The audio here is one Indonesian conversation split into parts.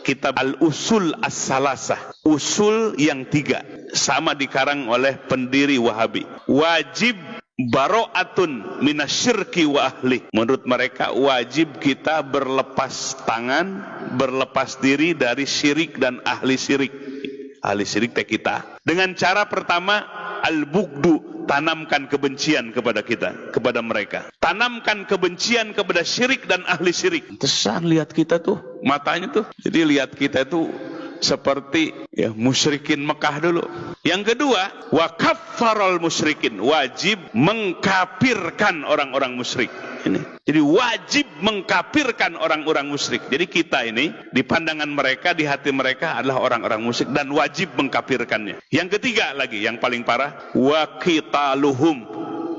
kitab Al-Usul As-Salasah, usul yang 3, sama dikarang oleh pendiri Wahabi. Wajib bara'atun minasyirki wa ahli. Menurut mereka wajib kita berlepas tangan, berlepas diri dari syirik dan ahli syirik. Ahli syirik teh kita. Dengan cara pertama, al-bugdu, tanamkan kebencian kepada kita, kepada mereka. Tanamkan kebencian kepada syirik dan ahli syirik. Tesan lihat kita tuh, matanya tuh. Jadi lihat kita tuh seperti ya musyrikin Mekah dulu. Yang kedua, wa kaffarul musyrikin, wajib mengkafirkan orang-orang musyrik. Ini. Jadi wajib mengkafirkan orang-orang musyrik. Jadi kita ini di pandangan mereka, di hati mereka adalah orang-orang musyrik dan wajib mengkafirkannya. Yang ketiga lagi, yang paling parah, wa qitaluhum,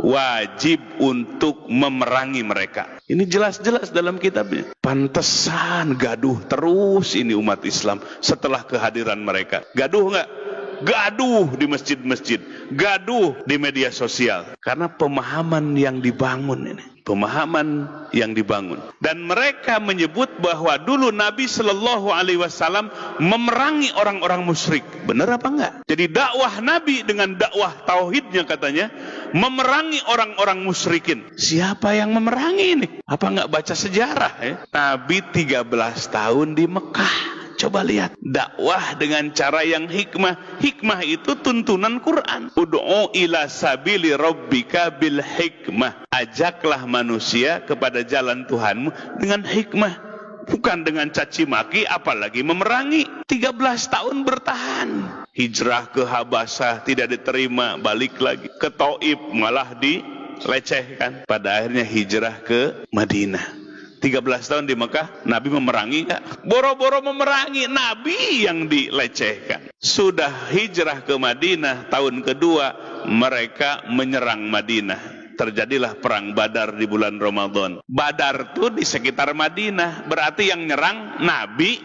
wajib untuk memerangi mereka. Ini jelas-jelas dalam kitabnya. Pantesan gaduh terus ini umat Islam setelah kehadiran mereka. Gaduh enggak? Gaduh di masjid-masjid, gaduh di media sosial. Karena pemahaman yang dibangun ini. Pemahaman yang dibangun. Dan mereka menyebut bahwa dulu Nabi Shallallahu Alaihi Wasallam memerangi orang-orang musyrik. Benar apa enggak? Jadi dakwah Nabi dengan dakwah tauhidnya katanya memerangi orang-orang musyrikin. Siapa yang memerangi ini? Apa enggak baca sejarah ya? Nabi 13 tahun di Mekah. Coba lihat, dakwah dengan cara yang hikmah. Hikmah itu tuntunan Quran. Ud'u ila sabili rabbika bil hikmah. Ajaklah manusia kepada jalan Tuhanmu dengan hikmah, bukan dengan caci maki, apalagi memerangi. 13 tahun bertahan. Hijrah ke Habasah tidak diterima, balik lagi ke Taif malah dilecehkan. Pada akhirnya hijrah ke Madinah. 13 tahun di Mekah, Nabi memerangi enggak? Boro-boro memerangi, Nabi yang dilecehkan. Sudah hijrah ke Madinah, tahun kedua mereka menyerang Madinah. Terjadilah perang Badar di bulan Ramadan. Badar tuh di sekitar Madinah, berarti yang nyerang Nabi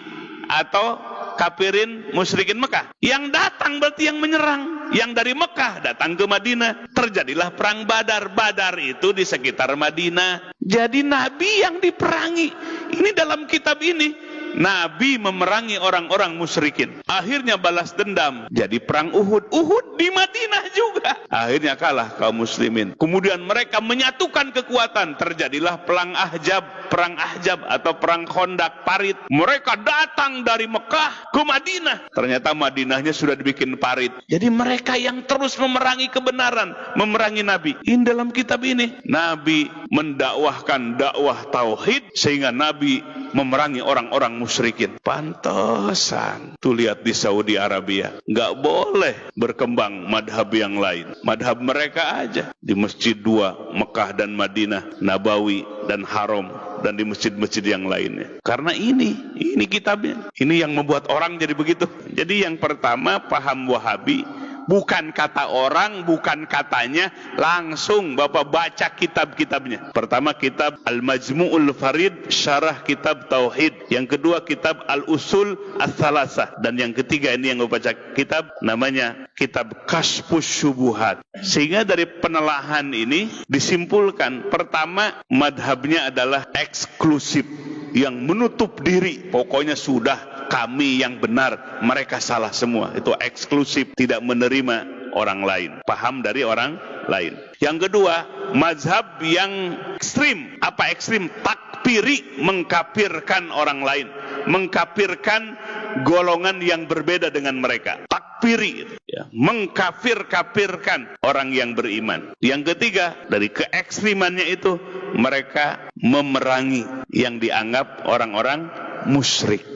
atau kafirin musyrikin Mekah. Yang datang berarti yang menyerang. Yang dari Mekah datang ke Madinah. Terjadilah perang Badar. Badar itu di sekitar Madinah. Jadi Nabi yang diperangi. Ini dalam kitab ini. Nabi memerangi orang-orang musyrikin. Akhirnya balas dendam. Jadi perang Uhud. Uhud di Madinah juga. Akhirnya kalah kaum muslimin. Kemudian mereka menyatukan kekuatan. Terjadilah perang Ahzab. Perang Ahzab atau perang Khandaq parit. Mereka datang dari Mekah ke Madinah. Ternyata Madinahnya sudah dibikin parit. Jadi mereka yang terus memerangi kebenaran. Memerangi Nabi. Ini dalam kitab ini. Nabi mendakwahkan dakwah tauhid. Sehingga Nabi memerangi orang-orang musyrikin. Pantesan. Tuh lihat di Saudi Arabia. Nggak boleh berkembang madhab yang lain. Madhab mereka aja. Di Masjid 2, Mekah dan Madinah, Nabawi dan Haram. Dan di masjid-masjid yang lainnya. Karena ini kitabnya. Ini yang membuat orang jadi begitu. Jadi yang pertama paham Wahabi. Bukan kata orang, bukan katanya, langsung Bapak baca kitab-kitabnya. Pertama kitab Al-Majmu'ul Farid, syarah kitab Tauhid. Yang kedua kitab Al-Usul As-Salasah. Dan yang ketiga ini yang Bapak baca kitab, namanya kitab Kashfus Syubuhat. Sehingga dari penelaahan ini disimpulkan, pertama madhabnya adalah eksklusif, yang menutup diri. Pokoknya sudah kami yang benar, mereka salah semua. Itu eksklusif, tidak menerima orang lain, paham dari orang lain. Yang kedua, mazhab yang ekstrim. Apa ekstrim? Takfiri, mengkafirkan orang lain, mengkafirkan golongan yang berbeda dengan mereka. Takfiri, ya, mengkafirkan orang yang beriman. Yang ketiga, dari keekstrimannya itu mereka memerangi yang dianggap orang-orang musyrik.